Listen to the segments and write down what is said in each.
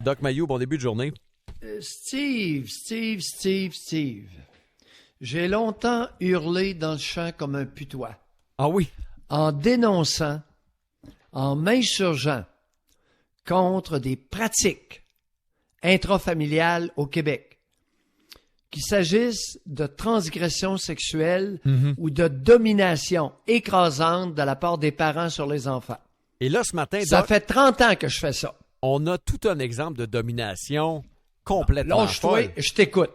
Doc Mayou, bon début de journée. Steve. J'ai longtemps hurlé dans le champ comme un putois, Ah oui? en dénonçant, en m'insurgeant contre des pratiques intrafamiliales au Québec, qu'il s'agisse de transgression sexuelle ou de domination écrasante de la part des parents sur les enfants. Et là, ce matin, Ça Doc, fait 30 ans que je fais ça. on a tout un exemple de domination complètement Lâche-toi, folle. je t'écoute.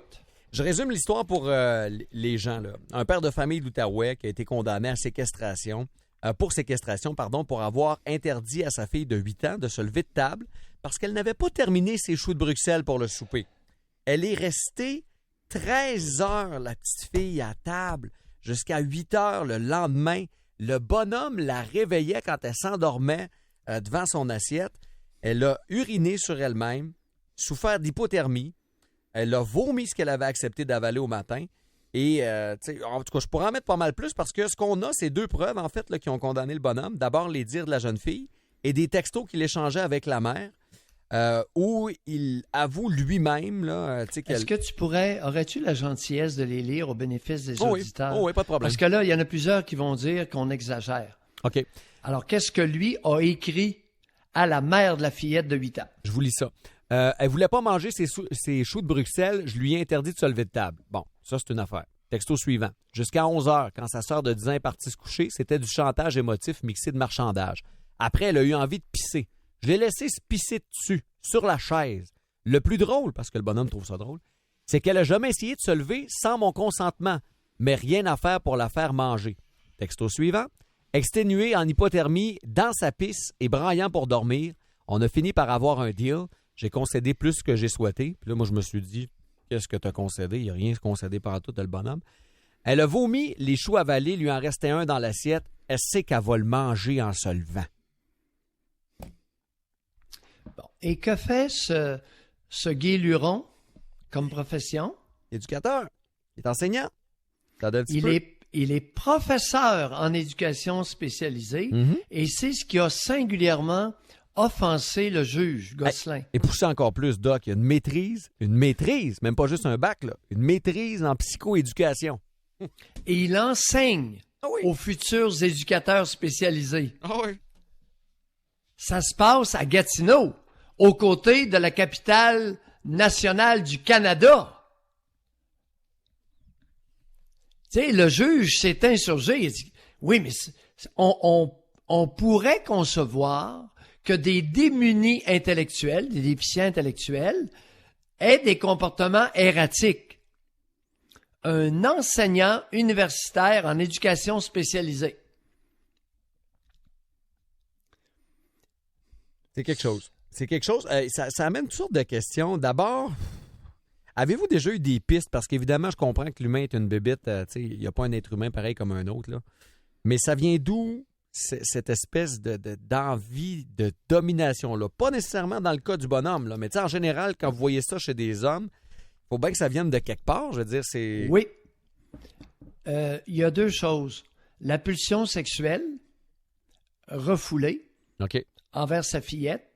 Je résume l'histoire pour les gens. Là. Un père de famille d'Outaouais qui a été condamné à séquestration, pour avoir interdit à sa fille de 8 ans de se lever de table parce qu'elle n'avait pas terminé ses choux de Bruxelles pour le souper. Elle est restée 13 heures, la petite fille, à table, jusqu'à 8 heures le lendemain. Le bonhomme la réveillait quand elle s'endormait devant son assiette. Elle a uriné sur elle-même, souffert d'hypothermie. Elle a vomi ce qu'elle avait accepté d'avaler au matin. Et, en tout cas, je pourrais en mettre pas mal plus parce que ce qu'on a, c'est 2 preuves, en fait, là, qui ont condamné le bonhomme. D'abord, les dires de la jeune fille et des textos qu'il échangeait avec la mère où il avoue lui-même... Là, Est-ce que aurais-tu la gentillesse de les lire au bénéfice des oui. auditeurs? Oh oui, pas de problème. Parce que là, il y en a plusieurs qui vont dire qu'on exagère. OK. Alors, qu'est-ce que lui a écrit à la mère de la fillette de 8 ans? Je vous lis ça. Elle voulait pas manger ses choux de Bruxelles. Je lui ai interdit de se lever de table. Bon, ça, c'est une affaire. Texto suivant. Jusqu'à 11 heures, quand sa sœur de 10 ans est partie se coucher, c'était du chantage émotif mixé de marchandage. Après, elle a eu envie de pisser. Je l'ai laissé se pisser dessus, sur la chaise. Le plus drôle, parce que le bonhomme trouve ça drôle, c'est qu'elle a jamais essayé de se lever sans mon consentement, mais rien à faire pour la faire manger. Texto suivant. Exténué en hypothermie, dans sa pisse et braillant pour dormir, on a fini par avoir un deal. J'ai concédé plus que j'ai souhaité. Puis là, moi, je me suis dit, qu'est-ce que tu as concédé? Il n'y a rien concédé par tout, le bonhomme. Elle a vomi les choux avalés, lui en restait un dans l'assiette. Elle sait qu'elle va le manger en se levant. Bon. Et que fait ce Guy Luron comme profession? Éducateur. Il est enseignant. Ça donne un petit peu. Il est professeur en éducation spécialisée et c'est ce qui a singulièrement offensé le juge Gosselin. Et pousser encore plus, Doc, il y a une maîtrise, même pas juste un bac, là, une maîtrise en psychoéducation. Et il enseigne aux futurs éducateurs spécialisés. Ah oui. Ça se passe à Gatineau, aux côtés de la capitale nationale du Canada. Tu sais, le juge s'est insurgé. Il dit, oui, mais on pourrait concevoir que des démunis intellectuels, des déficients intellectuels, aient des comportements erratiques. Un enseignant universitaire en éducation spécialisée. C'est quelque chose. Ça amène toutes sortes de questions. D'abord, avez-vous déjà eu des pistes? Parce qu'évidemment, je comprends que l'humain est une bébite. Il n'y a pas un être humain pareil comme un autre. Là. Mais ça vient d'où cette espèce d'envie de domination-là? Pas nécessairement dans le cas du bonhomme, là, mais en général, quand vous voyez ça chez des hommes, il faut bien que ça vienne de quelque part. Je veux dire, c'est... Oui. Il y a 2 choses. La pulsion sexuelle refoulée envers sa fillette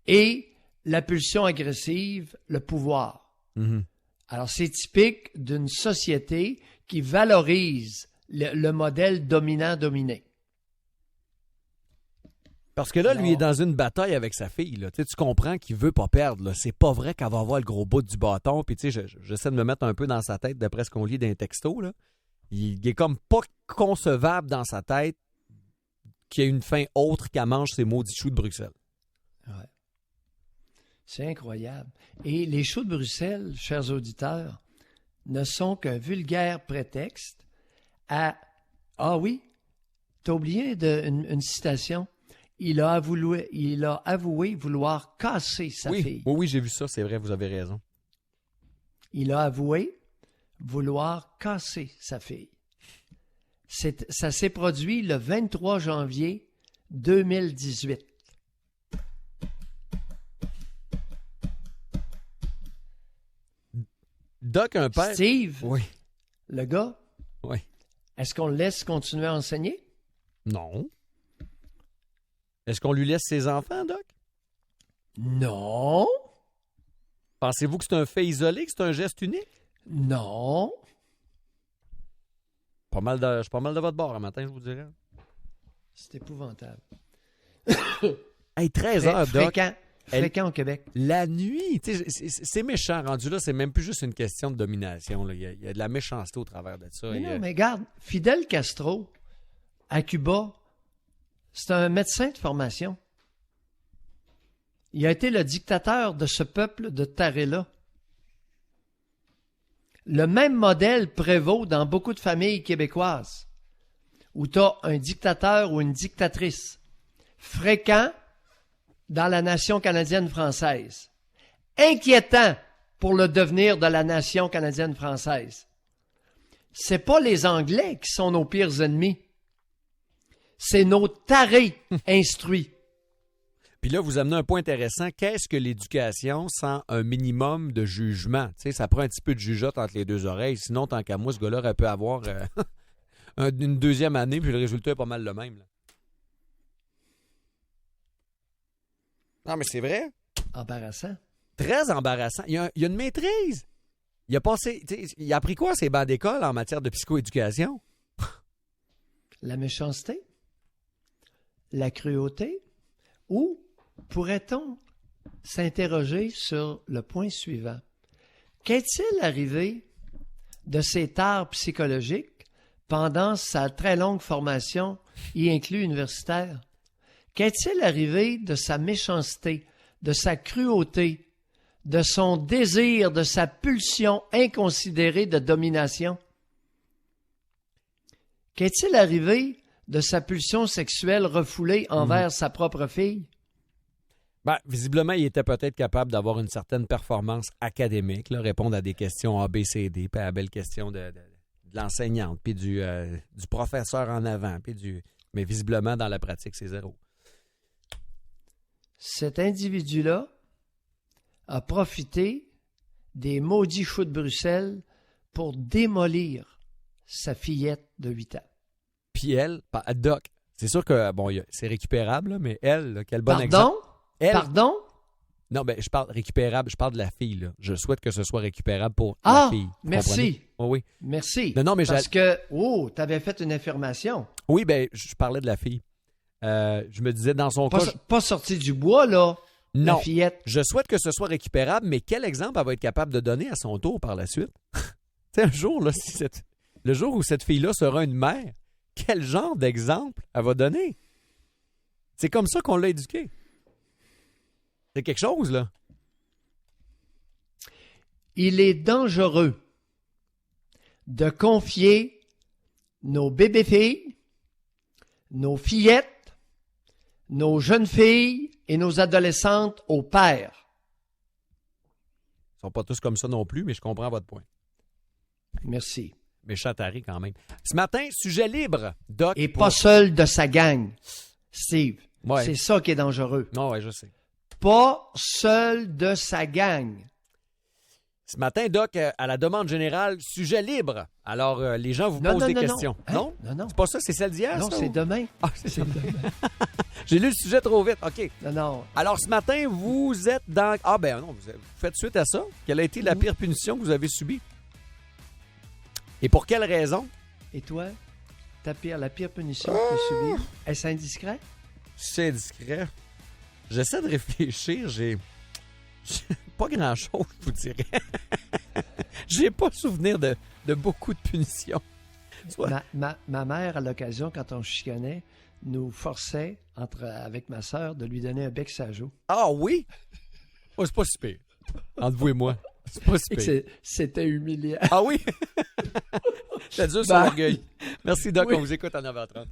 et la pulsion agressive, le pouvoir. Alors, c'est typique d'une société qui valorise le modèle dominant-dominé. Parce que là, lui est dans une bataille avec sa fille. Là. Tu comprends qu'il veut pas perdre. Là. C'est pas vrai qu'elle va avoir le gros bout du bâton. Puis j'essaie de me mettre un peu dans sa tête d'après ce qu'on lit d'un texto. Là. Il est comme pas concevable dans sa tête qu'il y ait une fin autre qu'elle mange ses maudits choux de Bruxelles. Ouais. C'est incroyable. Et les choux de Bruxelles, chers auditeurs, ne sont qu'un vulgaire prétexte à... Ah oui, t'as oublié une citation. Il a avoué vouloir casser sa fille. Oui, j'ai vu ça, c'est vrai, vous avez raison. Il a avoué vouloir casser sa fille. Ça s'est produit le 23 janvier 2018. Doc, un père... Steve, oui. Le gars, oui. Est-ce qu'on le laisse continuer à enseigner? Non. Est-ce qu'on lui laisse ses enfants, Doc? Non. Pensez-vous que c'est un fait isolé, que c'est un geste unique? Non. Je suis pas mal de votre bord un matin, je vous dirais. C'est épouvantable. Hey, 13 heures, Doc. Fréquent au Québec. La nuit, tu sais, c'est méchant. Rendu là, c'est même plus juste une question de domination. Là. Il y a de la méchanceté au travers de ça. Mais regarde, Fidel Castro, à Cuba, c'est un médecin de formation. Il a été le dictateur de ce peuple de tarés-là. Le même modèle prévaut dans beaucoup de familles québécoises, où tu as un dictateur ou une dictatrice, fréquent dans la nation canadienne-française, inquiétant pour le devenir de la nation canadienne-française. C'est pas les Anglais qui sont nos pires ennemis, c'est nos tarés instruits. Puis là, vous amenez un point intéressant. Qu'est-ce que l'éducation sans un minimum de jugement? Tu sais, ça prend un petit peu de jugeote entre les deux oreilles. Sinon, tant qu'à moi, ce gars-là aurait pu avoir une deuxième année, puis le résultat est pas mal le même. Là. Non, mais c'est vrai. Embarrassant. Très embarrassant. Il y a une maîtrise. Il a appris quoi, ces bancs d'école, en matière de psychoéducation? La méchanceté? La cruauté? Ou pourrait-on s'interroger sur le point suivant? Qu'est-il arrivé de ses tares psychologiques pendant sa très longue formation, y inclus universitaire? Qu'est-il arrivé de sa méchanceté, de sa cruauté, de son désir, de sa pulsion inconsidérée de domination? Qu'est-il arrivé de sa pulsion sexuelle refoulée envers sa propre fille? Ben, visiblement, il était peut-être capable d'avoir une certaine performance académique, là, répondre à des questions A, B, C, D, puis à la belle question de l'enseignante, puis du professeur en avant, mais visiblement, dans la pratique, c'est zéro. Cet individu-là a profité des maudits choux de Bruxelles pour démolir sa fillette de 8 ans. Puis elle, Doc, c'est sûr que, bon, c'est récupérable, là, mais elle, là, quel bon exemple. Pardon? Non, ben, je parle récupérable, je parle de la fille, là. Je souhaite que ce soit récupérable pour la fille. Merci. Oh, oui. Merci. Non, mais parce que, tu avais fait une affirmation. Oui, ben, je parlais de la fille. Je me disais, dans son cas... Pas sorti du bois, là, non, la fillette. Je souhaite que ce soit récupérable, mais quel exemple elle va être capable de donner à son tour par la suite? Tu sais, un jour, là, le jour où cette fille-là sera une mère, quel genre d'exemple elle va donner? C'est comme ça qu'on l'a éduquée. C'est quelque chose, là. Il est dangereux de confier nos bébés-filles, nos fillettes, nos jeunes filles et nos adolescentes aux pères. Ils sont pas tous comme ça non plus, mais je comprends votre point. Merci. Méchant taré quand même. Ce matin, sujet libre, Doc. Et pas seul de sa gang, Steve. Ouais. C'est ça qui est dangereux. Non, ouais, je sais. Pas seul de sa gang. Ce matin, Doc, à la demande générale, sujet libre. Alors, les gens vous posent des questions. Non. Non. C'est pas ça, c'est celle d'hier, Non, ça? c'est demain. Ah, c'est demain. J'ai lu le sujet trop vite. OK. Non. Alors, ce matin, vous êtes dans... Ah, ben non, vous faites suite à ça. Quelle a été la pire punition que vous avez subie? Et pour quelle raison? Et toi, la pire punition que tu as subie, est-ce indiscret? C'est indiscret. J'essaie de réfléchir. J'ai pas grand-chose, je vous dirais. J'ai pas souvenir de beaucoup de punitions. Ma mère, à l'occasion, quand on chicanait, nous forçait, avec ma sœur, de lui donner un bec sur la joue. Ah oui? Oh, c'est pas si pire. Entre vous et moi. C'est pas si pire. C'était humiliant. Ah oui? C'est dur sur l'orgueil. Merci, Doc. Oui. On vous écoute à 9h30.